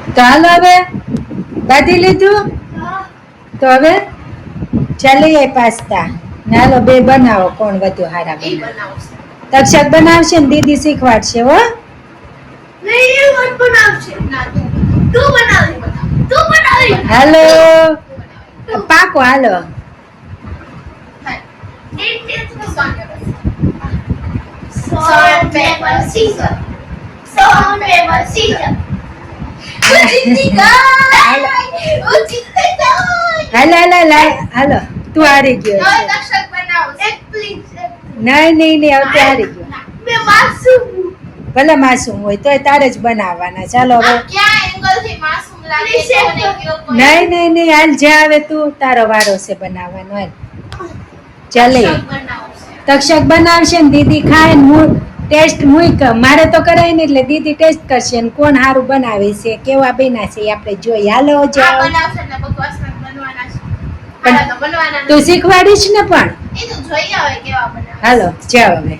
તો હાલો હવે બાંધી લીધું તો હવે ચાલી જાય પાસ્તા ને હાલો બે બનાવો કોણ વધુ હારા બનાવે તક્ષક બનાવશે ને દીદી શીખવાડશે હો હાલો પાકો હાલો Salt, pepper, Caesar. Salt, pepper, Caesar. હાલો હાલો તું હારી ગયો નહીં હવે હારી ગયો ભલે માસૂમ હોય તોય તારે જ બનાવવાના ચાલો હવે નહીં હાલ જે આવે તું તારો વારો છે બનાવવાનો હાલ ચાલે તક્ષક બનાવશે ને દીદી ખાય ને ટેસ્ટ મૂક મારે તો કરાય ને એટલે દીદી ટેસ્ટ કરશે ને કોણ સારું બનાવે છે કેવા બન્યા છે એ આપણે જોઈએ હાલો જાઓ તું શીખવાડીશ ને પણ હાલો જાઓ હવે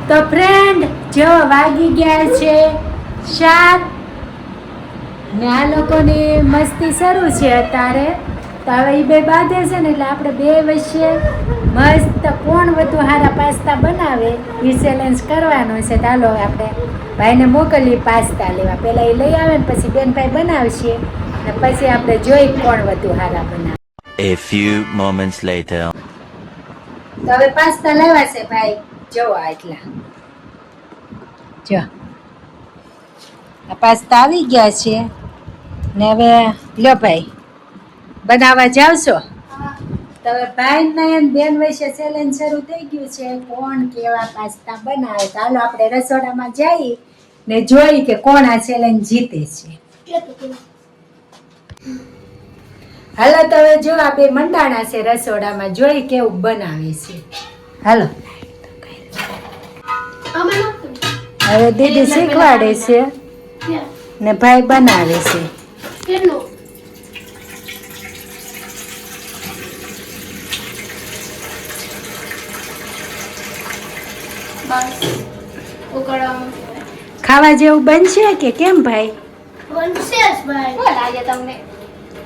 તો ફ્રેન્ડ જો વાગી ગયા છે 7 ને આ લોકોની મસ્તી શરૂ છે અત્યારે તો હવે એ બે બાંધે છે ને એટલે આપણે બે વચ્ચે મસ્ત કોણ વધુ સારા પાસ્તા બનાવે એ ચેલેન્જ કરવાનો છે ચાલો આપણે ભાઈને મોકલીએ પાસ્તા લેવા પહેલાં એ લઈ આવે ને પછી બેનભાઈ બનાવશે ને પછી આપણે જોઈ કોણ વધુ સારા બનાવે. A few moments later. તો હવે પાસ્તા લેવા છે ભાઈ જો એટલા જો આ પાસ્તા આવી ગયા છે ને હવે લો ભાઈ બનાવવા જાવશો તો હવે ભાઈ ને બેન વચ્ચે ચેલેન્જ શરૂ થઈ ગયું છે કોણ કેવા પાસ્તા બનાવે તો હાલો આપણે રસોડામાં જઈ ને જોઈ કે કોણ આ ચેલેન્જ જીતે છે. હાલો તો હવે જો આ બે મંડાણા છે રસોડામાં જોઈ કેવું બનાવે છે હાલો હવે દીદી શીખવાડે છે ને ભાઈ બનાવે છે. ખાવા જેવું બનશે કે કેમ ભાઈ?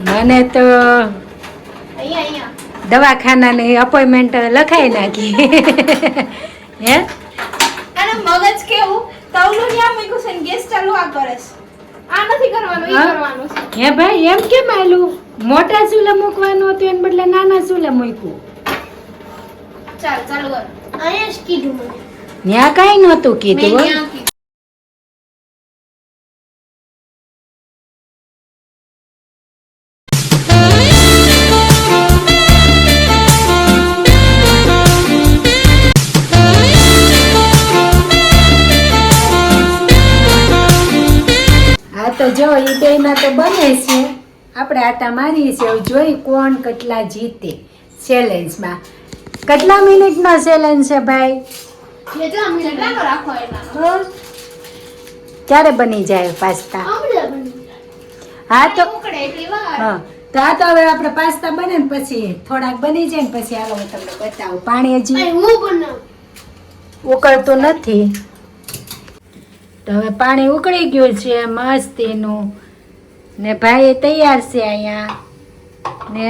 મને તો દવાખાનાની અપોઇન્ટમેન્ટ લખાઈ નાખી હે અને મગજ કેવું તવલું ન્યા મૂક્યું છે ને ગેસ ચાલુ આ કરે છે આ નથી કરવાનું ઈ કરવાનું છે હે ભાઈ એમ કેમ આલું મોટા ચૂલે મૂકવાનું હતું એને બદલે નાના ચૂલે મૂક્યું ચાલ ચાલુ કર અહીંયા જ કીધું મને ત્યાં કઈ નહોતું કીધું હો. તો જો એ બેના તો બને છે આપણે આટા મારીએ છીએ જોઈ કોણ કેટલા જીતે ચેલેન્જમાં. કેટલા મિનિટનો ચેલેન્જ છે ભાઈ? કેટલા મિનિટ રાખો એના ક્યારે બની જાય પાસ્તા? હા તો ઉકળે એટલી વાર હા તો આ તો હવે આપણે પાસ્તા બને ને પછી થોડાક બની જાય ને પછી હાલો હું તમને બતાવું. પાણી હજી હું બનાવું ઉકળતું નથી તો હવે પાણી ઉકળી ગયું છે મસ્ત એનું ને ભાઈ તૈયાર છે અહીંયા ને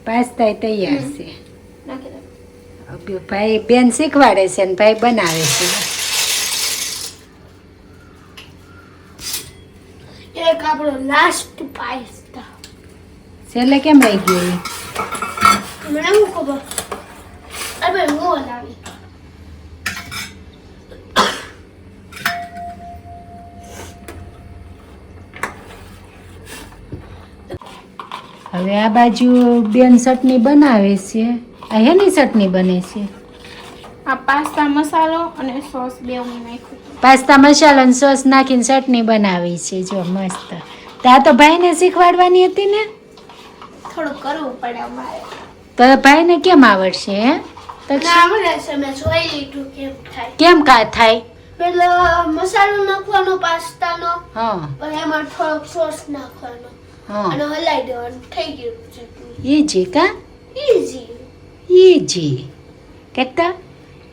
પાસ્તા તૈયાર છે. ભાઈ બેન શીખવાડે છે ને ભાઈ બનાવે છે. એક આપણો લાસ્ટ પાસ્તા છેલ્લે કેમ રહી ગયું? મને હું ખબર અબે મોલ આવી હવે આ બાજુ બેન ચટણી બનાવે છે. આ હેની ચટણી બને છે? આ પાસ્તા મસાલો અને સોસ બે હું નાખ્યું પાસ્તા મસાલો અને સોસ નાખીને ચટણી બનાવી છે જો મસ્ત. તો આ તો ભાઈને શીખવાડવાની હતી ને? થોડું કરવું પડે અમારે તો ભાઈને કેમ આવડશે હે? આવડે છે મેં જોઈ લીધું કેમ થાય કેમ કા થાય? પેલો મસાલો નાખવાનો પાસ્તાનો હા પછી એમાં થોડોક સોસ નાખવાનો હા અને હલાઈ દેવાનું થઈ ગયું ચટણી ઈજી કા? ઈઝી ઈજી કેટલા?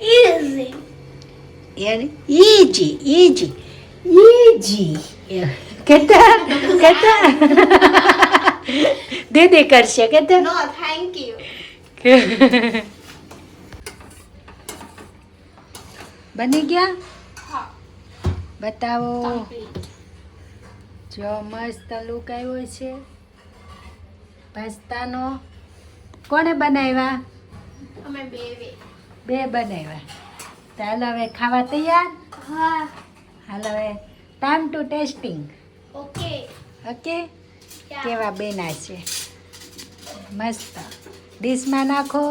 ઈઝી યાર ઈજી ઈજી ઈજી કેતા દીદી કરશે કેતા નો થેન્ક યુ. બની ગયા હા. બતાવો complete. જો મસ્ત લુક આવ્યો છે પાસ્તાનો. કોણે બનાવ્યા? અમે બે બે બનાવ્યા. તો હાલો હવે ખાવા તૈયાર. હા. હાલો હવે time to testing. Okay. Okay કેવા બેના છે મસ્ત. ડીશમાં નાખો.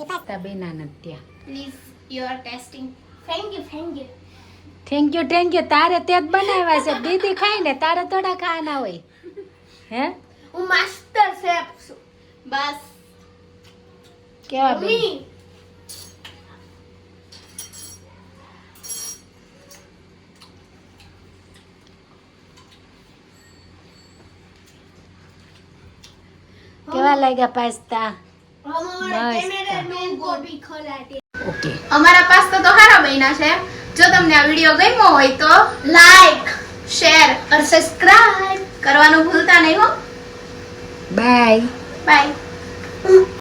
પાસ્તા બેના નથી ત્યાં. Please you are testing. Thank you thank you. તારે તે જ બનાવ્યા છે. દીદી ખાય ને તારે થોડા ખાવાના હોય હે. હું માસ્ટર શેફ છું. બસ કેવા બેન? મમ્મી કેવા લાગ્યા પાસ્તા? हमारे मस्त. कैमरामैन को भी खिलाते. ઓકે અમારા પાસ્તા તો સારા બન્યા છે. જો તમને આ વિડીયો ગમ્યો હોય તો લાઈક, શેર और સબસ્ક્રાઇબ કરવાનું ભૂલતા નહીં હો. બાય. બાય.